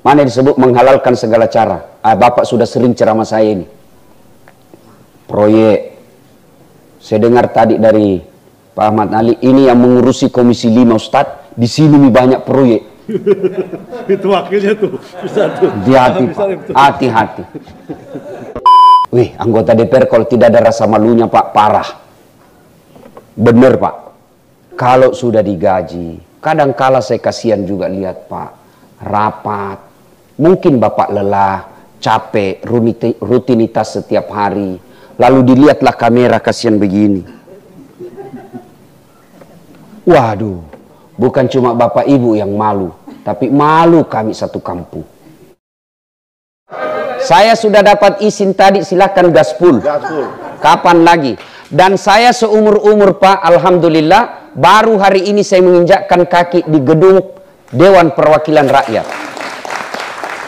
Mana disebut menghalalkan segala cara. Bapak sudah sering ceramah saya ini. Proyek. Saya dengar tadi dari Pak Ahmad Ali, ini yang mengurusi Komisi 5 Ustadz, di sini banyak proyek. Itu wakilnya tuh. Hati-hati Pak, hati-hati. Wih, anggota DPR kalau tidak ada rasa malunya Pak, parah. Bener Pak. Kalau sudah digaji, kadang-kala saya kasihan juga lihat Pak, rapat. Mungkin Bapak lelah, capek, rutinitas setiap hari. Lalu dilihatlah kamera, kasihan begini. Waduh, bukan cuma Bapak Ibu yang malu, tapi malu kami satu kampung. Saya sudah dapat izin tadi, silakan gaspol. Kapan lagi? Dan saya seumur-umur Pak, alhamdulillah, baru hari ini saya menginjakkan kaki di gedung Dewan Perwakilan Rakyat.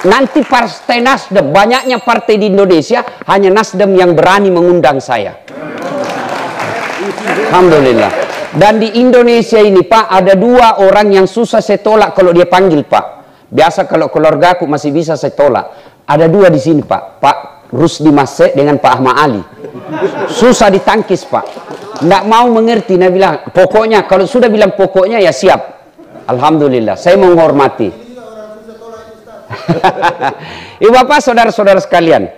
Nanti partai Nasdem, banyaknya partai di Indonesia, hanya Nasdem yang berani mengundang saya. Alhamdulillah. Dan di Indonesia ini Pak, ada 2 orang yang susah saya tolak kalau dia panggil Pak. Biasa kalau keluarga aku masih bisa saya tolak. Ada 2 di sini Pak, Pak Rusdi Masek dengan Pak Ahmad Ali. Susah ditangkis Pak. Nggak mau mengerti, dia bilang, pokoknya kalau sudah bilang pokoknya ya siap. Alhamdulillah, saya menghormati. Ibu Bapak, saudara-saudara sekalian,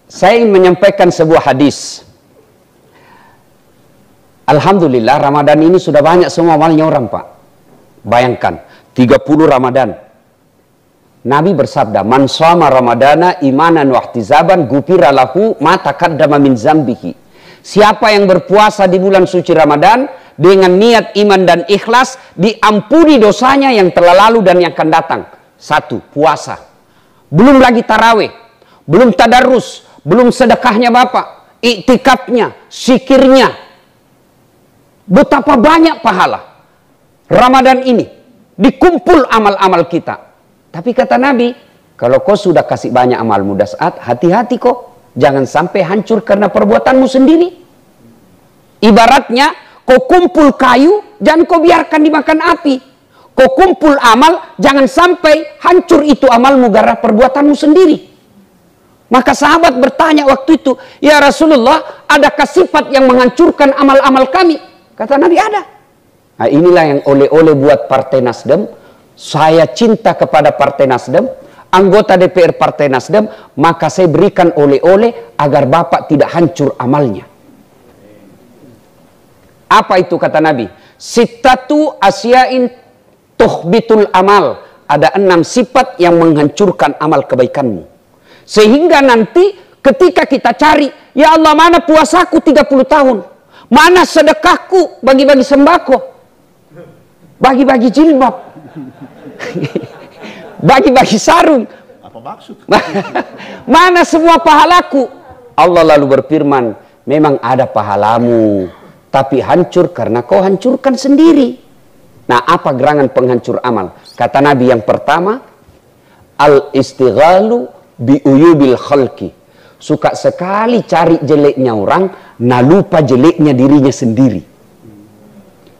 saya ingin menyampaikan sebuah hadis. Alhamdulillah, Ramadan ini sudah banyak semua amalnya orang Pak. Bayangkan, 30 Ramadan. Nabi bersabda, "Man shoma Ramadana imanan wa ihtisaban ghufira lahu ma taqaddama min zambihi." Siapa yang berpuasa di bulan suci Ramadan dengan niat iman dan ikhlas, diampuni dosanya yang telah lalu dan yang akan datang. 1. Puasa. Belum lagi tarawih, belum tadarus, belum sedekahnya Bapak, iktikafnya, zikirnya. Betapa banyak pahala Ramadan ini, dikumpul amal-amal kita. Tapi kata Nabi, kalau kau sudah kasih banyak amal mudah saat, hati-hati kok. Jangan sampai hancur karena perbuatanmu sendiri. Ibaratnya, kau kumpul kayu, jangan kau biarkan dimakan api. Kau kumpul amal, jangan sampai hancur itu amalmu gara perbuatanmu sendiri. Maka sahabat bertanya waktu itu, "Ya Rasulullah, adakah sifat yang menghancurkan amal-amal kami?" Kata Nabi, ada. Nah, inilah yang oleh-oleh buat Partai Nasdem. Saya cinta kepada Partai Nasdem, anggota DPR Partai Nasdem, maka saya berikan oleh-oleh agar Bapak tidak hancur amalnya. Apa itu kata Nabi? Sittatu asyain tuhbitul amal. Ada 6 sifat yang menghancurkan amal kebaikanmu. Sehingga nanti ketika kita cari, ya Allah, mana puasaku 30 tahun? Mana sedekahku bagi-bagi sembako? Bagi-bagi jilbab? Bagi-bagi sarung? Apa maksud? Mana semua pahalaku? Allah lalu berfirman, memang ada pahalamu, tapi hancur karena kau hancurkan sendiri. Nah, apa gerangan penghancur amal? Kata Nabi yang pertama, al-istighalu biuyubil khalqi. Suka sekali cari jeleknya orang, nah lupa jeleknya dirinya sendiri.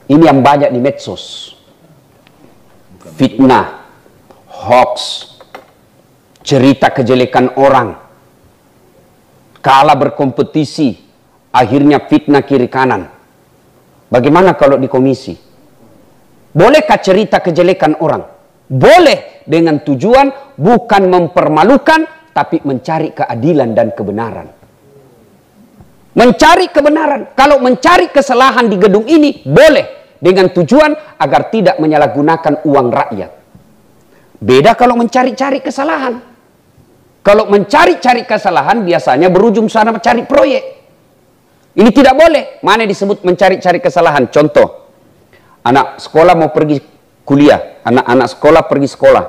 Ini yang banyak di medsos. Fitnah, hoax, cerita kejelekan orang, kalah berkompetisi, akhirnya fitnah kiri kanan. Bagaimana kalau di komisi? Bolehkah cerita kejelekan orang? Boleh, dengan tujuan bukan mempermalukan, tapi mencari keadilan dan kebenaran. Mencari kebenaran. Kalau mencari kesalahan di gedung ini, boleh. Dengan tujuan agar tidak menyalahgunakan uang rakyat. Beda kalau mencari-cari kesalahan. Kalau mencari-cari kesalahan biasanya berujung sana mencari proyek. Ini tidak boleh. Mana disebut mencari-cari kesalahan? Contoh, anak sekolah mau pergi kuliah, anak-anak sekolah pergi sekolah,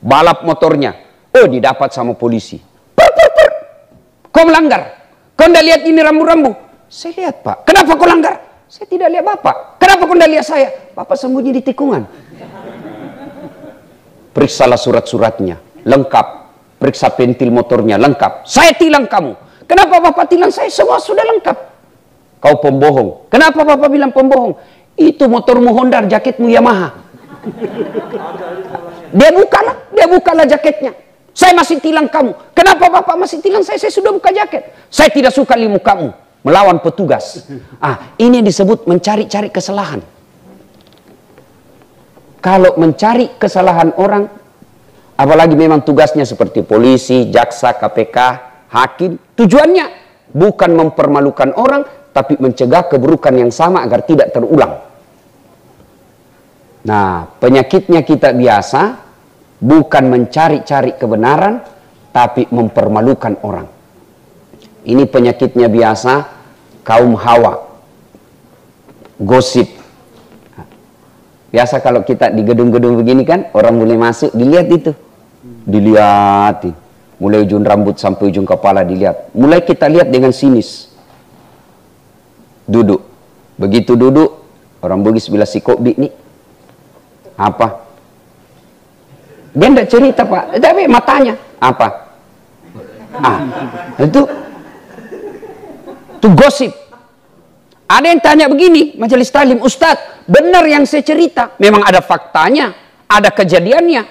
balap motornya, oh didapat sama polisi. Kau melanggar. Kau tidak lihat ini rambu-rambu? Saya lihat Pak. Kenapa kau langgar? Saya tidak lihat Bapak. Kenapa kau tidak lihat saya? Bapak sembunyi di tikungan. Periksalah surat-suratnya, lengkap. Periksa pentil motornya, lengkap. Saya tilang kamu. Kenapa Bapak tilang saya? Semua sudah lengkap. Kau pembohong. Kenapa Bapak bilang pembohong? Itu motormu Honda, jaketmu Yamaha. Dia bukalah jaketnya. Saya masih tilang kamu. Kenapa bapak masih tilang saya? Saya sudah buka jaket. Saya tidak suka limu kamu. Melawan petugas. Ini disebut mencari-cari kesalahan. Kalau mencari kesalahan orang, apalagi memang tugasnya seperti polisi, jaksa, KPK, hakim, tujuannya bukan mempermalukan orang, tapi mencegah keburukan yang sama agar tidak terulang. Nah, penyakitnya kita biasa bukan mencari-cari kebenaran, tapi mempermalukan orang. Ini penyakitnya biasa kaum Hawa. Gosip. Biasa kalau kita di gedung-gedung begini kan, orang mulai masuk, dilihat itu. Dilihatin. Mulai ujung rambut sampai ujung kepala dilihat. Mulai kita lihat dengan sinis. Duduk. Begitu duduk, orang Bugis bilang si Kobi nih. Apa? Dia tidak cerita Pak, tapi matanya. Apa? Itu gosip. Ada yang tanya begini, majelis taklim, Ustadz, benar yang saya cerita? Memang ada faktanya, ada kejadiannya.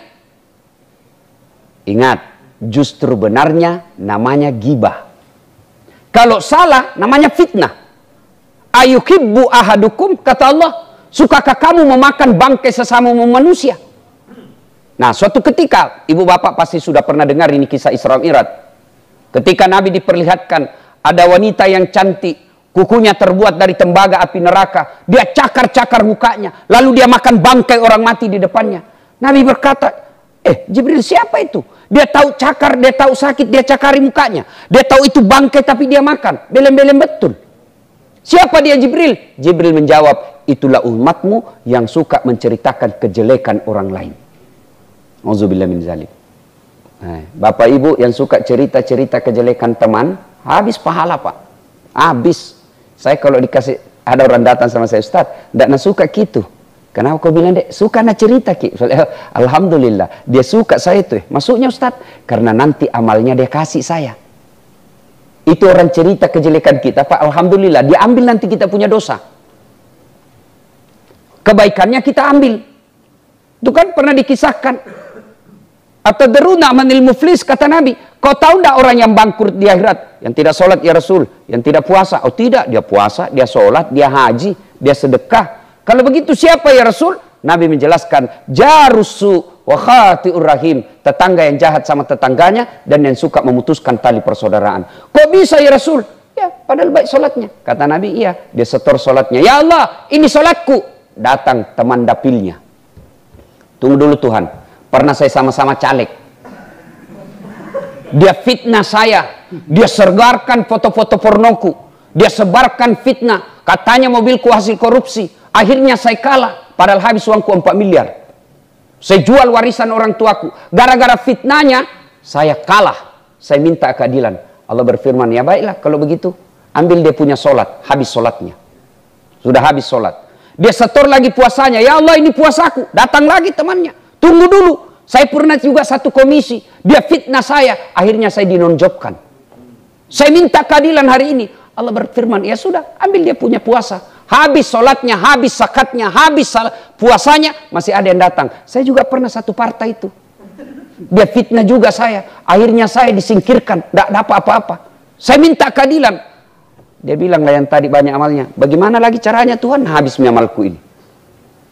Ingat, justru benarnya namanya gibah. Kalau salah, namanya fitnah. Ayuhibbu ahadukum, kata Allah, sukakah kamu memakan bangkai sesama manusia? Nah, suatu ketika, ibu bapak pasti sudah pernah dengar ini kisah Isra Mi'raj. Ketika Nabi diperlihatkan, ada wanita yang cantik, kukunya terbuat dari tembaga api neraka. Dia cakar-cakar mukanya. Lalu dia makan bangkai orang mati di depannya. Nabi berkata, Jibril siapa itu? Dia tahu cakar, dia tahu sakit, dia cakari mukanya. Dia tahu itu bangkai tapi dia makan. Belem-belem betul. Siapa dia Jibril? Jibril menjawab, itulah umatmu yang suka menceritakan kejelekan orang lain. Auzubillah min zalik. Bapak ibu yang suka cerita-cerita kejelekan teman, habis pahala Pak. Habis. Saya kalau dikasih, ada orang datang sama saya, Ustaz, tidak suka gitu. Kenapa kau bilang, dek? Suka nak cerita Ki. Alhamdulillah, dia suka saya itu. Maksudnya Ustaz, karena nanti amalnya dia kasih saya. Itu orang cerita kejelekan kita, Pak. Alhamdulillah, dia ambil nanti kita punya dosa. Kebaikannya kita ambil. Itu kan pernah dikisahkan. Atadruna manil muflis, kata Nabi. Kau tahu tidak orang yang bangkrut di akhirat? Yang tidak sholat ya Rasul. Yang tidak puasa. Oh tidak, dia puasa, dia sholat, dia haji, dia sedekah. Kalau begitu siapa ya Rasul? Nabi menjelaskan, jarusu wa khati'ur rahim. Tetangga yang jahat sama tetangganya dan yang suka memutuskan tali persaudaraan. Kok bisa ya Rasul? Ya, padahal baik sholatnya. Kata Nabi, iya. Dia setor sholatnya. Ya Allah, ini sholatku. Datang teman dapilnya. Tunggu dulu Tuhan. Pernah saya sama-sama caleg. Dia fitnah saya. Dia sebarkan foto-foto pornoku. Dia sebarkan fitnah. Katanya mobilku hasil korupsi. Akhirnya saya kalah. Padahal habis uangku 4 miliar. Saya jual warisan orang tuaku. Gara-gara fitnahnya, saya kalah. Saya minta keadilan. Allah berfirman, ya baiklah kalau begitu. Ambil dia punya sholat. Habis sholatnya. Sudah habis sholat. Dia setor lagi puasanya. Ya Allah ini puasaku. Datang lagi temannya. Tunggu dulu. Saya pernah juga satu komisi. Dia fitnah saya. Akhirnya saya dinonjobkan. Saya minta keadilan hari ini. Allah berfirman, ya sudah. Ambil dia punya puasa. Habis sholatnya, habis zakatnya, habis puasanya, masih ada yang datang. Saya juga pernah satu partai itu. Dia fitnah juga saya. Akhirnya saya disingkirkan. Tidak dapat apa-apa. Saya minta keadilan. Dia bilang lah yang tadi banyak amalnya. Bagaimana lagi caranya Tuhan? Habis amalku ini.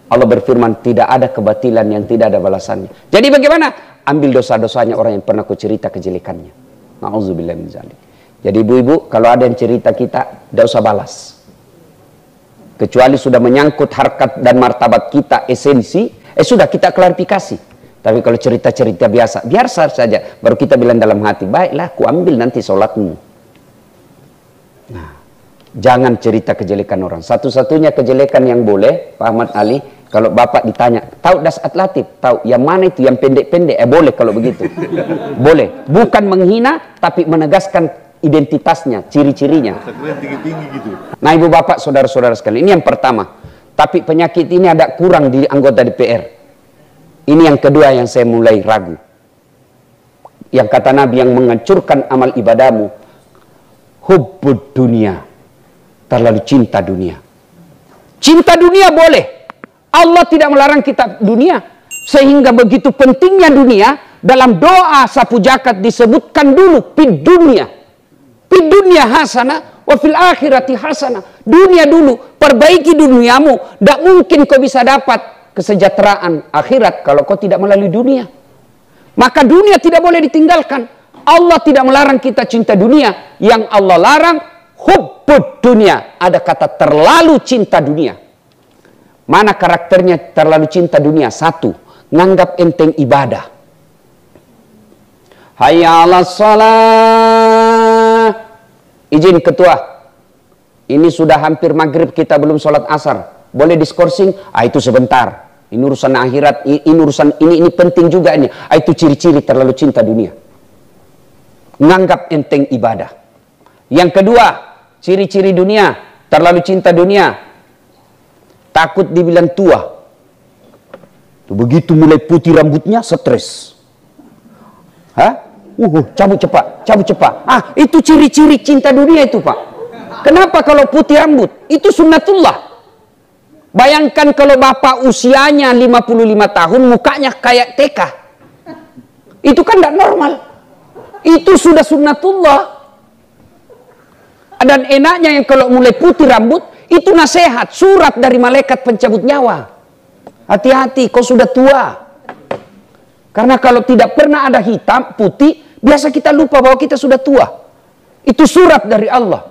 Allah berfirman, tidak ada kebatilan yang tidak ada balasannya. Jadi bagaimana? Ambil dosa-dosanya orang yang pernah ku cerita kejelekannya. Na'udzubillah min zalik. Jadi ibu-ibu, kalau ada yang cerita kita, tidak usah balas. Kecuali sudah menyangkut harkat dan martabat kita, esensi, sudah kita klarifikasi. Tapi kalau cerita-cerita biasa, biasa saja. Baru kita bilang dalam hati, baiklah, ku ambil nanti sholatmu. Nah, jangan cerita kejelekan orang. Satu-satunya kejelekan yang boleh, Pak Ahmad Ali, kalau Bapak ditanya, tahu dasat latif? Tahu, yang mana itu? Yang pendek-pendek? Boleh kalau begitu. Boleh. Bukan menghina, tapi menegaskan identitasnya, ciri-cirinya. Tinggi-tinggi gitu. Nah ibu bapak, saudara-saudara sekalian, ini yang pertama. Tapi penyakit ini ada kurang di anggota DPR. Ini yang kedua yang saya mulai ragu. Yang kata Nabi yang menghancurkan amal ibadahmu, hubbud dunia. Terlalu cinta dunia. Cinta dunia boleh. Allah tidak melarang kita dunia. Sehingga begitu pentingnya dunia, dalam doa sapu jakat disebutkan dulu fid dunia. Fid dunia hasanah wa fil akhirati hasanah. Dunia dulu, perbaiki duniamu. Tidak mungkin kau bisa dapat kesejahteraan akhirat kalau kau tidak melalui dunia. Maka dunia tidak boleh ditinggalkan. Allah tidak melarang kita cinta dunia. Yang Allah larang hubbud dunia. Ada kata terlalu cinta dunia. Mana karakternya terlalu cinta dunia? Satu, nganggap enteng ibadah. Hayya 'alas shalah. Izin ketua. Ini sudah hampir maghrib, kita belum sholat asar. Boleh diskorsing? Itu sebentar. Ini urusan akhirat, ini urusan ini penting juga ini. Itu ciri-ciri terlalu cinta dunia. Nganggap enteng ibadah. Yang kedua, ciri-ciri dunia, terlalu cinta dunia. Takut dibilang tua. Begitu mulai putih rambutnya, stres. Cabut cepat, cabut cepat. Itu ciri-ciri cinta dunia itu, Pak. Kenapa kalau putih rambut? Itu sunnatullah. Bayangkan kalau bapak usianya 55 tahun, mukanya kayak TK. Itu kan tidak normal. Itu sudah sunnatullah. Dan enaknya yang kalau mulai putih rambut, itu nasihat, surat dari malaikat pencabut nyawa. Hati-hati, kau sudah tua. Karena kalau tidak pernah ada hitam, putih, biasa kita lupa bahwa kita sudah tua. Itu surat dari Allah.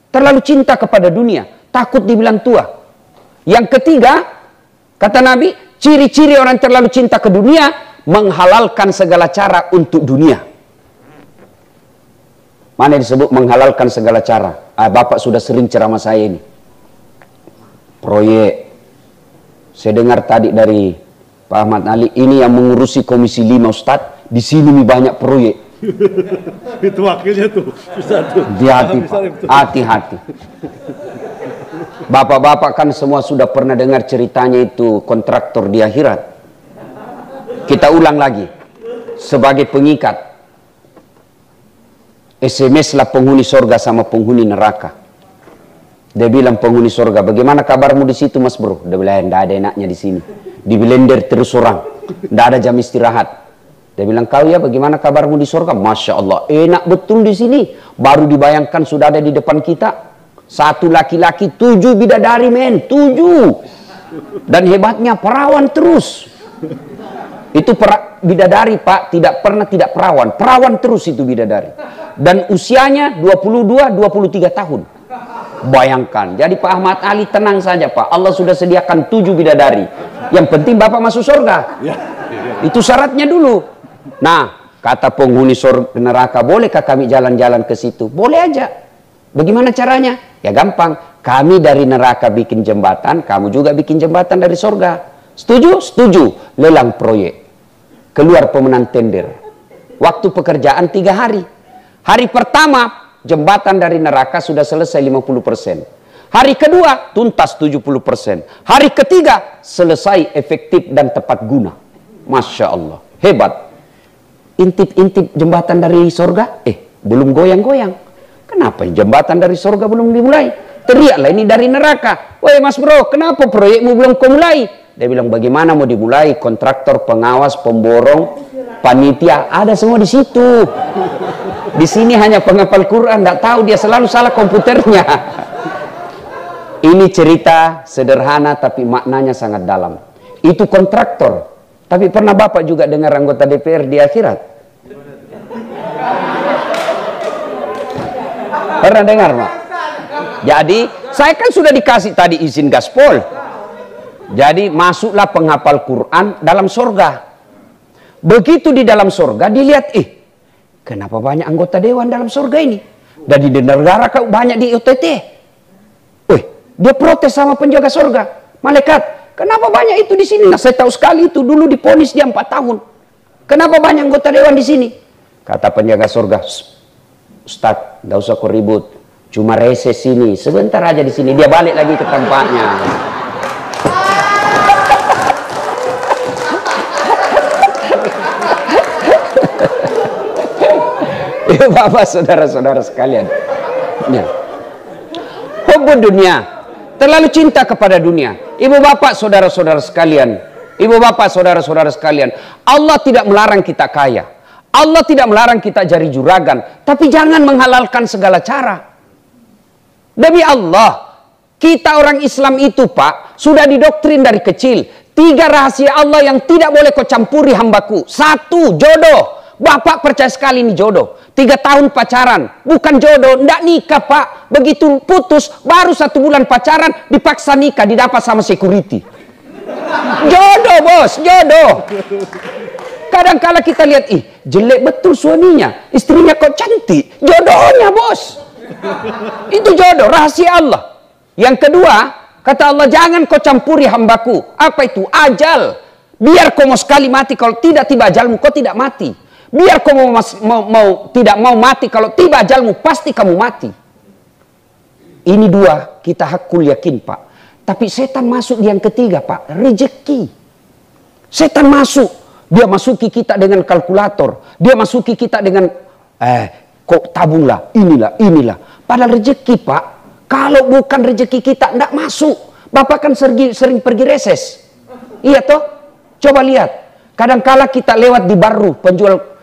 Terlalu cinta kepada dunia, takut dibilang tua. Yang ketiga, kata Nabi, ciri-ciri orang terlalu cinta ke dunia, menghalalkan segala cara untuk dunia. Mana disebut menghalalkan segala cara? Bapak sudah sering ceramah saya ini. Proyek. Saya dengar tadi dari Pak Ahmad Ali, ini yang mengurusi Komisi 5 Ustadz, di sini banyak proyek. Itu wakilnya tuh. Hati-hati, hati-hati. Bapak-bapak kan semua sudah pernah dengar ceritanya itu kontraktor di akhirat. Kita ulang lagi. Sebagai pengikat. SMS lah penghuni sorga sama penghuni neraka. Dia bilang penghuni sorga, bagaimana kabarmu di situ Mas Bro? Dia bilang, tidak ada enaknya di sini. Di blender terus orang. Tidak ada jam istirahat. Dia bilang, kau ya bagaimana kabarmu di sorga? Masya Allah, enak betul di sini. Baru dibayangkan sudah ada di depan kita. 1 laki-laki, 7 bidadari men. 7. Dan hebatnya perawan terus. Itu bidadari Pak, tidak pernah tidak perawan. Perawan terus itu bidadari. Dan usianya 22-23 tahun. Bayangkan. Jadi Pak Ahmad Ali tenang saja Pak. Allah sudah sediakan 7 bidadari. Yang penting Bapak masuk surga. Itu syaratnya dulu. Nah, kata penghuni surga neraka, bolehkah kami jalan-jalan ke situ? Boleh aja. Bagaimana caranya? Ya gampang. Kami dari neraka bikin jembatan, kamu juga bikin jembatan dari surga. Setuju? Setuju. Lelang proyek. Keluar pemenang tender. Waktu pekerjaan 3 hari. Hari pertama, jembatan dari neraka sudah selesai 50%. Hari kedua, tuntas 70%. Hari ketiga, selesai efektif dan tepat guna. Masya Allah. Hebat. Intip-intip jembatan dari surga, belum goyang-goyang. Kenapa jembatan dari surga belum dimulai? Teriaklah ini dari neraka. Woi Mas Bro, kenapa proyekmu belum kau mulai? Dia bilang, bagaimana mau dimulai? Kontraktor, pengawas, pemborong, panitia, ada semua di situ. Di sini hanya penghafal Quran, tidak tahu, dia selalu salah komputernya. Ini cerita sederhana tapi maknanya sangat dalam. Itu kontraktor. Tapi pernah Bapak juga dengar anggota DPR di akhirat? Pernah dengar Pak? Jadi saya kan sudah dikasih tadi izin gaspol. Jadi masuklah penghafal Quran dalam surga. Begitu di dalam surga dilihat, kenapa banyak anggota dewan dalam surga ini? Dan di negara kau banyak di OTT. Dia protes sama penjaga surga. Malaikat, kenapa banyak itu di sini? Nah, saya tahu sekali itu dulu diponis dia 4 tahun. Kenapa banyak anggota dewan di sini? Kata penjaga surga, Ustaz, tidak usah kau ribut. Cuma reses sini, sebentar aja di sini. Dia balik lagi ke tempatnya. Bapak, saudara-saudara sekalian. Hubbud dunia. Terlalu cinta kepada dunia. Ibu bapak, saudara-saudara sekalian. Ibu bapak, saudara-saudara sekalian, Allah tidak melarang kita kaya. Allah tidak melarang kita jadi juragan. Tapi jangan menghalalkan segala cara. Demi Allah, kita orang Islam itu Pak, sudah didoktrin dari kecil. 3 rahasia Allah yang tidak boleh kau campuri hambaku. 1, jodoh. Bapak percaya sekali ini jodoh. 3 tahun pacaran, bukan jodoh, ndak nikah Pak. Begitu putus, baru 1 bulan pacaran, dipaksa nikah, didapat sama security. Jodoh bos, jodoh. Kadang-kala kita lihat, jelek betul suaminya, istrinya kok cantik. Jodohnya bos. Itu jodoh, rahasia Allah. Yang kedua, kata Allah, jangan kau campuri hambaku. Apa itu? Ajal. Biar kau mau sekali mati, kalau tidak tiba ajalmu, kau tidak mati. Biar kau tidak mau mati, kalau tiba ajalmu, pasti kamu mati. Ini 2, kita hakul yakin Pak. Tapi setan masuk di yang ketiga Pak, rezeki. Setan masuk, dia masuki kita dengan kalkulator. Dia masuki kita dengan, kok tabunglah, inilah. Padahal rezeki Pak, kalau bukan rezeki kita, tidak masuk. Bapak kan sering pergi reses. Iya toh? Coba lihat. Kadang-kala kita lewat di Baru, penjual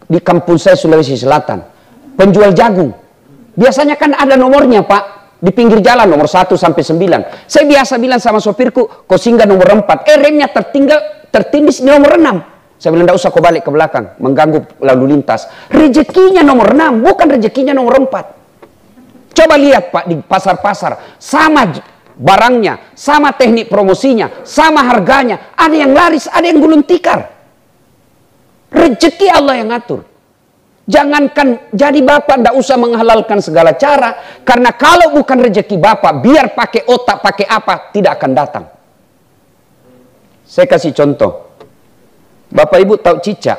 di kampung saya Sulawesi Selatan. Penjual jagung. Biasanya kan ada nomornya Pak. Di pinggir jalan nomor 1 sampai 9. Saya biasa bilang sama sopirku, kau singgah nomor 4. Remnya tertindis di nomor 6. Saya bilang, tidak usah kau balik ke belakang. Mengganggu lalu lintas. Rezekinya nomor 6, bukan rezekinya nomor 4. Coba lihat Pak, di pasar-pasar. Sama barangnya, sama teknik promosinya, sama harganya. Ada yang laris, ada yang gulung tikar. Rezeki Allah yang ngatur. Jangankan jadi bapak, tidak usah menghalalkan segala cara. Karena kalau bukan rezeki bapak, biar pakai otak, pakai apa, tidak akan datang. Saya kasih contoh. Bapak ibu tahu cicak?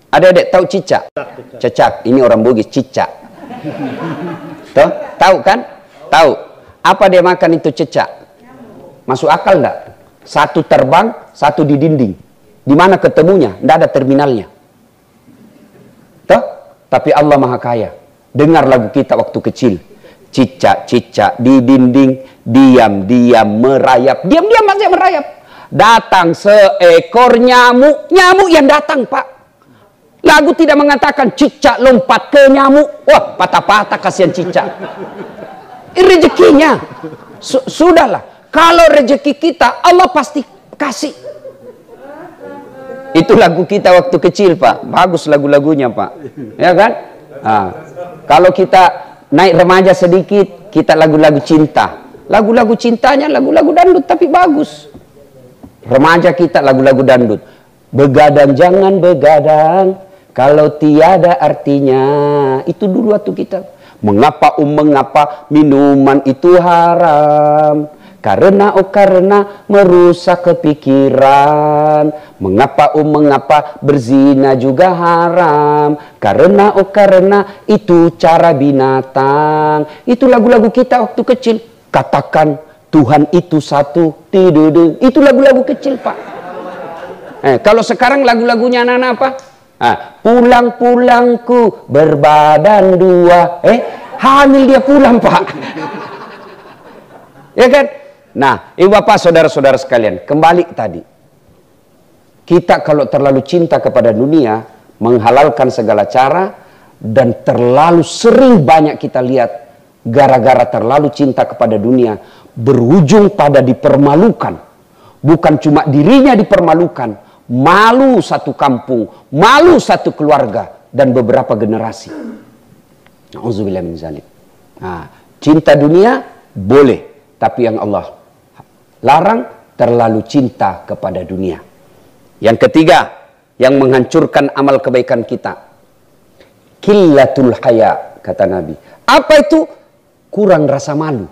Adik-adik tahu cicak? Cecak, ini orang Bugis, cicak. Tahu kan? Tahu. Apa dia makan itu cecak? Masuk akal enggak? 1 terbang, 1 di dinding. Di mana ketemunya? Tidak ada terminalnya. Tuh? Tapi Allah Maha Kaya. Dengar lagu kita waktu kecil. Cicak-cicak di dinding, diam-diam merayap. Diam-diam masih merayap. Datang seekor nyamuk. Nyamuk yang datang Pak. Lagu tidak mengatakan cicak lompat ke nyamuk. Wah, patah-patah kasihan cicak. Ini rezekinya. Sudahlah. Kalau rezeki kita, Allah pasti kasih. Itu lagu kita waktu kecil Pak. Bagus lagu-lagunya Pak. Ya kan? Nah, kalau kita naik remaja sedikit, kita lagu-lagu cinta. Lagu-lagu cintanya lagu-lagu dangdut tapi bagus. Remaja kita lagu-lagu dangdut. Begadang jangan begadang kalau tiada artinya. Itu dulu waktu kita. Mengapa minuman itu haram? Karena merusak kepikiran. Mengapa berzina juga haram? Karena itu cara binatang. Itu lagu-lagu kita waktu kecil. Katakan Tuhan itu satu. Itu lagu-lagu kecil Pak. Kalau sekarang lagu-lagunya anak-anak apa? Pulang-pulangku berbadan 2. Hamil dia pulang Pak. Ya kan? Nah, ibu bapak, saudara-saudara sekalian, kembali tadi. Kita kalau terlalu cinta kepada dunia, menghalalkan segala cara, dan terlalu sering banyak kita lihat, gara-gara terlalu cinta kepada dunia, berujung pada dipermalukan. Bukan cuma dirinya dipermalukan, malu satu kampung, malu satu keluarga, dan beberapa generasi. Na'udzubillah min zalik. Nah, cinta dunia boleh, tapi yang Allah larang terlalu cinta kepada dunia. Yang ketiga, yang menghancurkan amal kebaikan kita, qillatul haya, kata Nabi. Apa itu? Kurang rasa malu.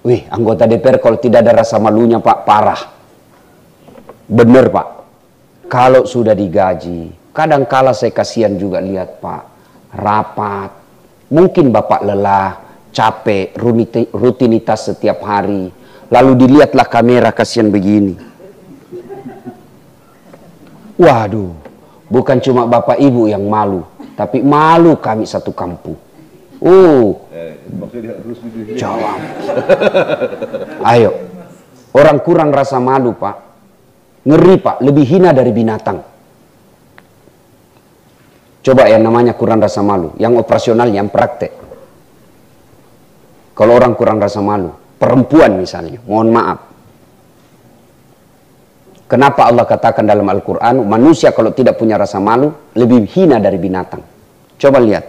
Wih, anggota DPR kalau tidak ada rasa malunya Pak, parah. Bener Pak. Kalau sudah digaji, kadang-kala saya kasihan juga lihat Pak, rapat. Mungkin Bapak lelah, capek, rutinitas setiap hari. Lalu dilihatlah kamera, kasihan begini. Waduh, bukan cuma Bapak Ibu yang malu, tapi malu kami satu kampung. Jawab. Ayo. Orang kurang rasa malu, Pak. Ngeri, Pak. Lebih hina dari binatang. Coba yang namanya kurang rasa malu. Yang operasional, yang praktek. Kalau orang kurang rasa malu. Perempuan misalnya. Mohon maaf. Kenapa Allah katakan dalam Al-Quran, manusia kalau tidak punya rasa malu, lebih hina dari binatang. Coba lihat.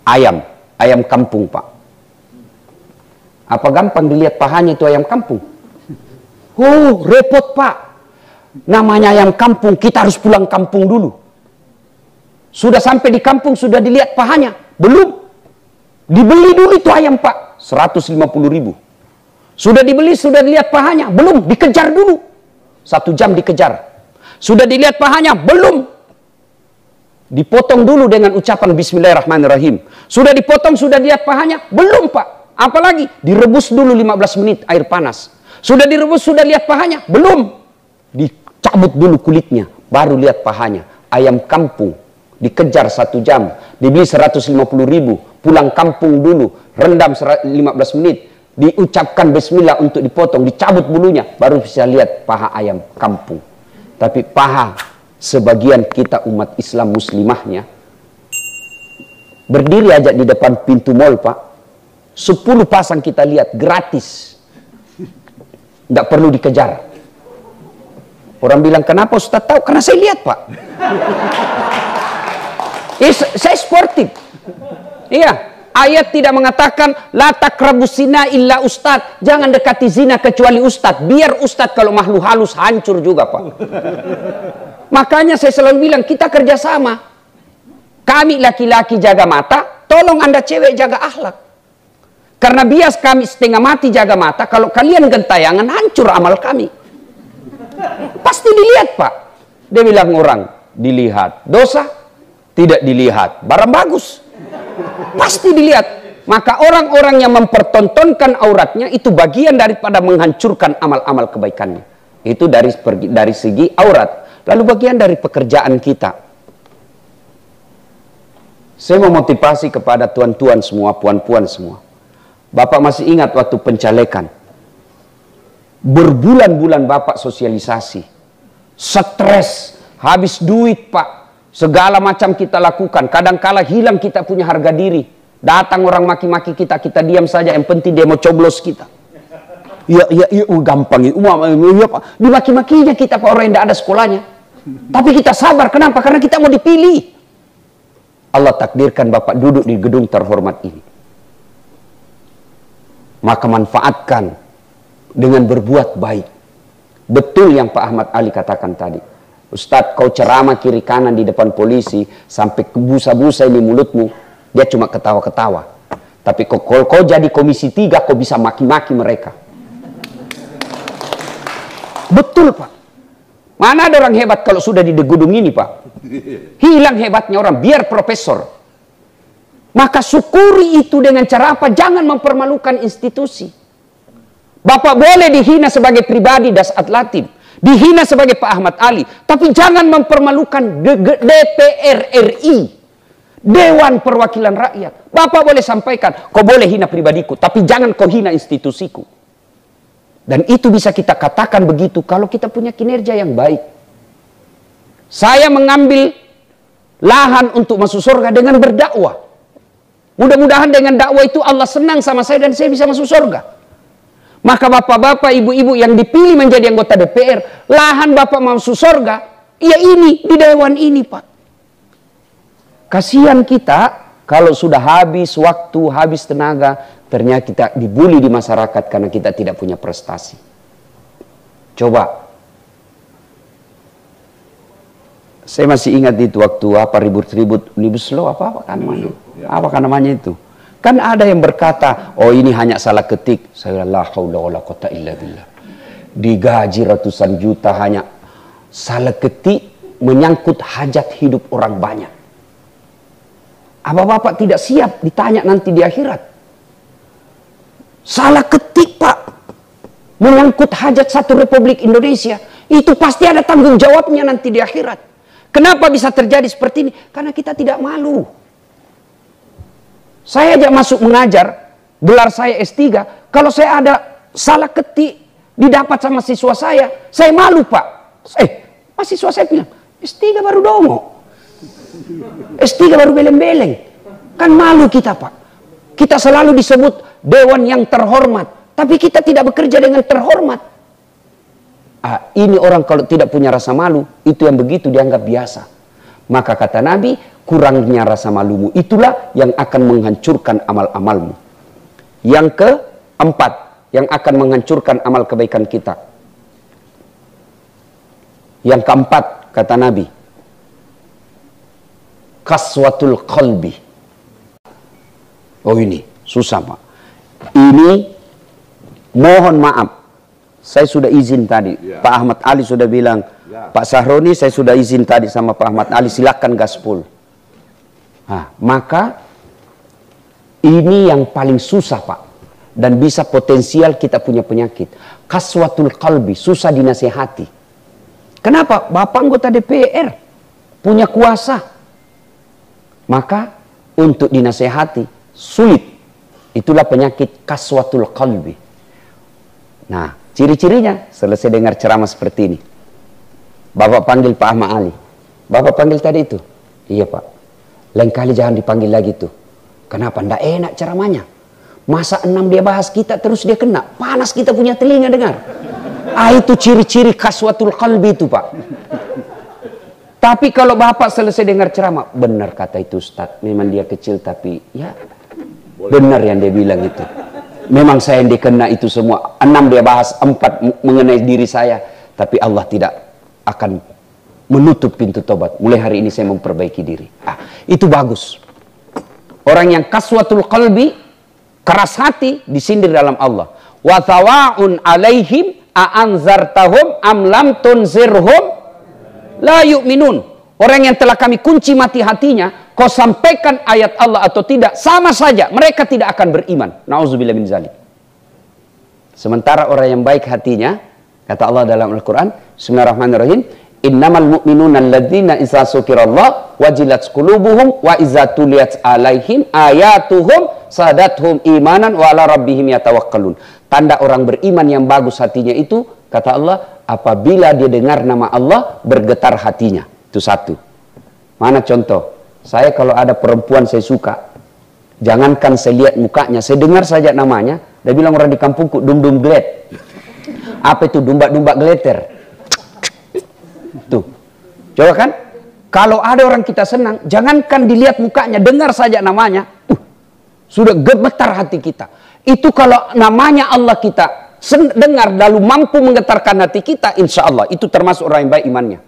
Ayam. Ayam kampung, Pak. Apa gampang dilihat pahanya itu ayam kampung? Oh, repot, Pak. Namanya ayam kampung, kita harus pulang kampung dulu. Sudah sampai di kampung, sudah dilihat pahanya? Belum. Dibeli dulu itu ayam, Pak. 150.000. Sudah dibeli, sudah dilihat pahanya? Belum. Dikejar dulu. 1 jam dikejar. Sudah dilihat pahanya? Belum. Dipotong dulu dengan ucapan Bismillahirrahmanirrahim. Sudah dipotong, sudah dilihat pahanya? Belum, Pak. Apalagi? Direbus dulu 15 menit air panas. Sudah direbus, sudah lihat pahanya? Belum. Dicabut dulu kulitnya, baru lihat pahanya. Ayam kampung. Dikejar 1 jam. Dibeli 150.000. Pulang kampung dulu. Rendam 15 menit. Diucapkan bismillah untuk dipotong. Dicabut bulunya. Baru bisa lihat paha ayam kampung. Tapi paha sebagian kita umat Islam muslimahnya. Berdiri aja di depan pintu mall, Pak. 10 pasang kita lihat. Gratis. Tidak perlu dikejar. Orang bilang, kenapa Ustaz tahu? Karena saya lihat, Pak. Saya sportif. Iya. Ayat tidak mengatakan la taqrabus zina illa ustad. Jangan dekati zina kecuali ustad. Biar ustad kalau makhluk halus hancur juga, Pak. Makanya saya selalu bilang kita kerjasama. Kami laki-laki jaga mata, tolong Anda cewek jaga akhlak. Karena bias kami setengah mati jaga mata, kalau kalian gentayangan hancur amal kami. Pasti dilihat, Pak. Dia bilang orang, dilihat. Dosa? Tidak dilihat. Barang bagus. Pasti dilihat. Maka orang-orang yang mempertontonkan auratnya itu bagian daripada menghancurkan amal-amal kebaikannya. Itu dari segi aurat. Lalu bagian dari pekerjaan kita. Saya mau motivasi kepada tuan-tuan semua, puan-puan semua. Bapak masih ingat waktu pencalekan. Berbulan-bulan Bapak sosialisasi. Stres. Habis duit, Pak. Segala macam kita lakukan. Kadang-kala hilang kita punya harga diri. Datang orang maki-maki kita, kita diam saja. Yang penting dia mau coblos kita. Ya, gampang. Ya, Pak. Dimaki-makinya kita, Pak, orang yang tidak ada sekolahnya. Tapi kita sabar. Kenapa? Karena kita mau dipilih. Allah takdirkan Bapak duduk di gedung terhormat ini. Maka manfaatkan dengan berbuat baik. Betul yang Pak Ahmad Ali katakan tadi. Ustadz, kau ceramah kiri kanan di depan polisi sampai busa-busa ini mulutmu, dia cuma ketawa-ketawa. Tapi kalau kau jadi komisi 3, kau bisa maki-maki mereka. Betul, Pak. Mana ada orang hebat kalau sudah di gedung ini, Pak? Hilang hebatnya orang, biar profesor. Maka syukuri itu dengan cara apa? Jangan mempermalukan institusi. Bapak boleh dihina sebagai pribadi Dasat Latif, dihina sebagai Pak Ahmad Ali, tapi jangan mempermalukan DPR RI, Dewan Perwakilan Rakyat. Bapak boleh sampaikan, kau boleh hina pribadiku, tapi jangan kau hina institusiku. Dan itu bisa kita katakan begitu kalau kita punya kinerja yang baik. Saya mengambil lahan untuk masuk surga dengan berdakwah. Mudah-mudahan dengan dakwah itu Allah senang sama saya dan saya bisa masuk surga. Maka bapak-bapak, ibu-ibu yang dipilih menjadi anggota DPR, lahan bapak masuk surga, ya ini, di dewan ini, Pak. Kasihan kita kalau sudah habis waktu, habis tenaga, ternyata kita dibully di masyarakat karena kita tidak punya prestasi. Coba. Saya masih ingat itu waktu apa ribut-ribut Omnibus Law apa kan namanya? Apa namanya itu? Kan ada yang berkata, oh ini hanya salah ketik. Saya la haula wala quwata illa billah. Digaji ratusan juta hanya salah ketik menyangkut hajat hidup orang banyak. Apa Bapak tidak siap ditanya nanti di akhirat? Salah ketik, Pak. Menyangkut hajat satu Republik Indonesia. Itu pasti ada tanggung jawabnya nanti di akhirat. Kenapa bisa terjadi seperti ini? Karena kita tidak malu. Saya aja masuk mengajar, gelar saya S3. Kalau saya ada salah ketik, didapat sama siswa saya malu Pak. Mahasiswa saya bilang, S3 baru dongo. S3 baru beleng-beleng. Kan malu kita Pak. Kita selalu disebut dewan yang terhormat. Tapi kita tidak bekerja dengan terhormat. Ini orang kalau tidak punya rasa malu, itu yang begitu dianggap biasa. Maka kata Nabi, kurangnya rasa malumu itulah yang akan menghancurkan amal-amalmu. Yang keempat, yang akan menghancurkan amal kebaikan kita. Yang keempat, kata Nabi, kaswatul qalbi. Oh ini, susah Pak. Ini, mohon maaf, saya sudah izin tadi. Pak Ahmad Ali sudah bilang, Pak Sahroni saya sudah izin tadi sama Pak Ahmad Ali, silakan gaspol. Maka ini yang paling susah Pak. Dan bisa potensial kita punya penyakit. Kaswatul qalbi, susah dinasehati. Kenapa? Bapak anggota DPR, punya kuasa. Maka untuk dinasehati, sulit. Itulah penyakit kaswatul qalbi. Nah, ciri-cirinya selesai dengar ceramah seperti ini. Bapak panggil Pak Ahmad Ali. Bapak panggil tadi itu? Iya Pak. Lain kali jangan dipanggil lagi tuh. Kenapa? Nggak enak ceramahnya. Masa 6 dia bahas kita terus dia kena. Panas kita punya telinga dengar. Itu ciri-ciri kaswatul qalbi itu Pak. Tapi kalau Bapak selesai dengar ceramah, benar kata itu Ustadz. Memang dia kecil tapi ya benar yang dia bilang itu. Memang saya yang dikena itu semua. 6 dia bahas, 4 mengenai diri saya. Tapi Allah tidak akan menutup pintu tobat. Mulai hari ini saya memperbaiki diri. Itu bagus. Orang yang kaswatul qalbi, keras hati, disindir dalam Allah. Wa thawa'un alaihim a'anzartahum am lam tunzirhum la yu'minun. Orang yang telah kami kunci mati hatinya, kau sampaikan ayat Allah atau tidak, sama saja mereka tidak akan beriman. Nauzubillah min zalik. Sementara orang yang baik hatinya, kata Allah dalam Al-Quran, Bismillahirrahmanirrahim, innamal mu'minuna alladzina idza dzukirallah wajilat qulubuhum wa idza tuliyat alaihim ayatuhum sadathum imanan wa ala rabbihim yatawakkalun. Tanda orang beriman yang bagus hatinya itu, kata Allah, apabila dia dengar nama Allah bergetar hatinya. Itu satu. Mana contoh? Saya kalau ada perempuan saya suka, jangankan saya lihat mukanya, saya dengar saja namanya, dia bilang orang di kampungku dum-dum gled. Apa itu? Domba-domba geleter. Tuh. Coba kan? Kalau ada orang kita senang, jangankan dilihat mukanya, dengar saja namanya, sudah gemetar hati kita. Itu kalau namanya Allah kita dengar lalu mampu menggetarkan hati kita, insya Allah itu termasuk orang yang baik imannya.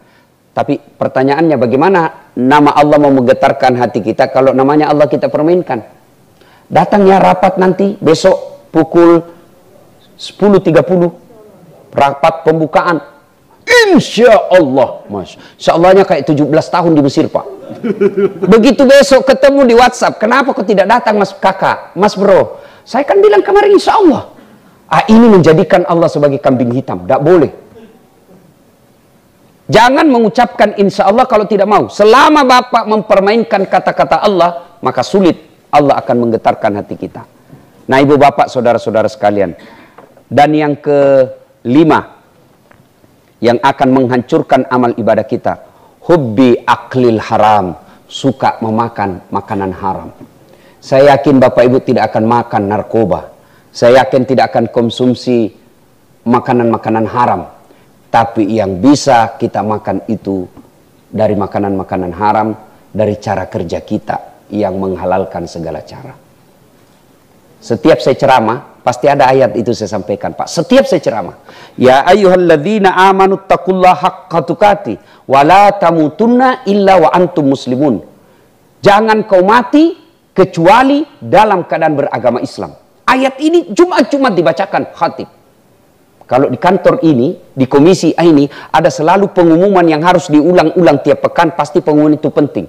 Tapi pertanyaannya bagaimana nama Allah mau menggetarkan hati kita kalau namanya Allah kita permainkan? Datangnya rapat nanti besok pukul 10.30 rapat pembukaan. Insya Allah, insya Allahnya kayak 17 tahun di Mesir Pak. Begitu besok ketemu di WhatsApp, kenapa kau tidak datang Mas kakak, Mas bro? Saya kan bilang kemarin insya Allah. Ini menjadikan Allah sebagai kambing hitam, tidak boleh. Jangan mengucapkan insya Allah kalau tidak mau. Selama Bapak mempermainkan kata-kata Allah, maka sulit Allah akan menggetarkan hati kita. Nah ibu bapak saudara-saudara sekalian. Dan yang kelima, yang akan menghancurkan amal ibadah kita, hubbi aklil haram, suka memakan makanan haram. Saya yakin Bapak Ibu tidak akan makan narkoba. Saya yakin tidak akan konsumsi makanan-makanan haram. Tapi yang bisa kita makan itu dari makanan-makanan haram, dari cara kerja kita yang menghalalkan segala cara. Setiap saya ceramah, pasti ada ayat itu saya sampaikan Pak. Setiap saya ceramah. Ya ayyuhalladzina amanu taqullaha haqqa tuqati wa la tamutunna illa wa antum muslimun. Jangan kau mati kecuali dalam keadaan beragama Islam. Ayat ini Jumat-Jumat dibacakan khatib. Kalau di kantor ini, di komisi ini, ada selalu pengumuman yang harus diulang-ulang tiap pekan, pasti pengumuman itu penting.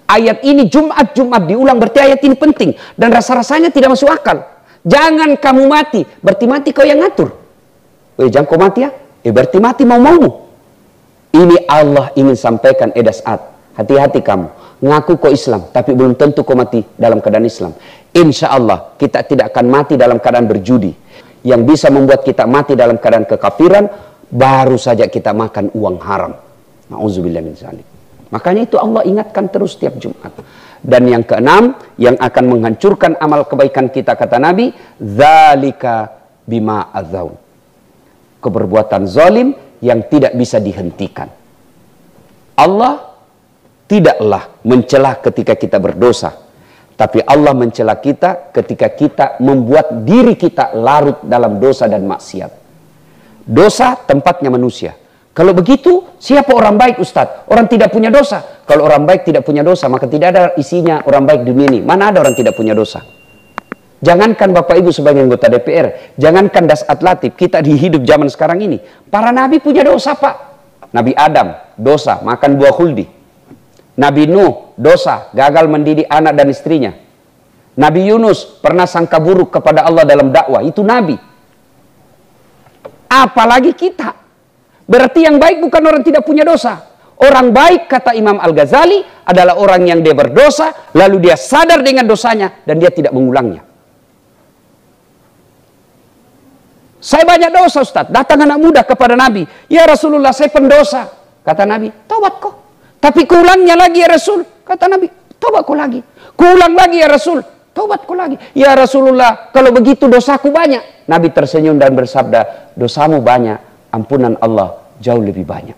Ayat ini Jumat-Jumat diulang, berarti ayat ini penting. Dan rasa-rasanya tidak masuk akal. Jangan kamu mati, berarti mati kau yang ngatur. Jangan kau mati ya, berarti mati mau-maumu. Ini Allah ingin sampaikan edasat. Hati-hati kamu. Ngaku kau Islam, tapi belum tentu kau mati dalam keadaan Islam. Insya Allah, kita tidak akan mati dalam keadaan berjudi. yang bisa membuat kita mati dalam keadaan kekafiran, baru saja kita makan uang haram. Na'udzubillah min dzalik. Makanya itu Allah ingatkan terus tiap Jumat. Dan yang keenam, yang akan menghancurkan amal kebaikan kita, kata Nabi, dzalika bima adzau. Keperbuatan zalim yang tidak bisa dihentikan. Allah tidaklah mencela ketika kita berdosa, tapi Allah mencela kita ketika kita membuat diri kita larut dalam dosa dan maksiat. Dosa tempatnya manusia. Kalau begitu, siapa orang baik, Ustadz? Orang tidak punya dosa. Kalau orang baik tidak punya dosa, maka tidak ada isinya orang baik di dunia ini. Mana ada orang tidak punya dosa? Jangankan Bapak Ibu sebagai anggota DPR, jangankan Dasat Latif, kita di hidup zaman sekarang ini. Para nabi punya dosa, Pak. Nabi Adam, dosa, makan buah khuldi. Nabi Nuh, dosa, gagal mendidik anak dan istrinya. Nabi Yunus pernah sangka buruk kepada Allah dalam dakwah, itu nabi. Apalagi kita. Berarti yang baik bukan orang tidak punya dosa. Orang baik, kata Imam Al-Ghazali, adalah orang yang dia berdosa, lalu dia sadar dengan dosanya, dan dia tidak mengulangnya. Saya banyak dosa, Ustaz. Datang anak muda kepada Nabi. Ya Rasulullah, saya pendosa. Kata Nabi, taubat kau. Tapi keulangnya lagi ya Rasul. Kata Nabi, taubat kau lagi. Keulang lagi ya Rasul. Taubat kau lagi. Ya Rasulullah, kalau begitu dosaku banyak. Nabi tersenyum dan bersabda, dosamu banyak, ampunan Allah jauh lebih banyak.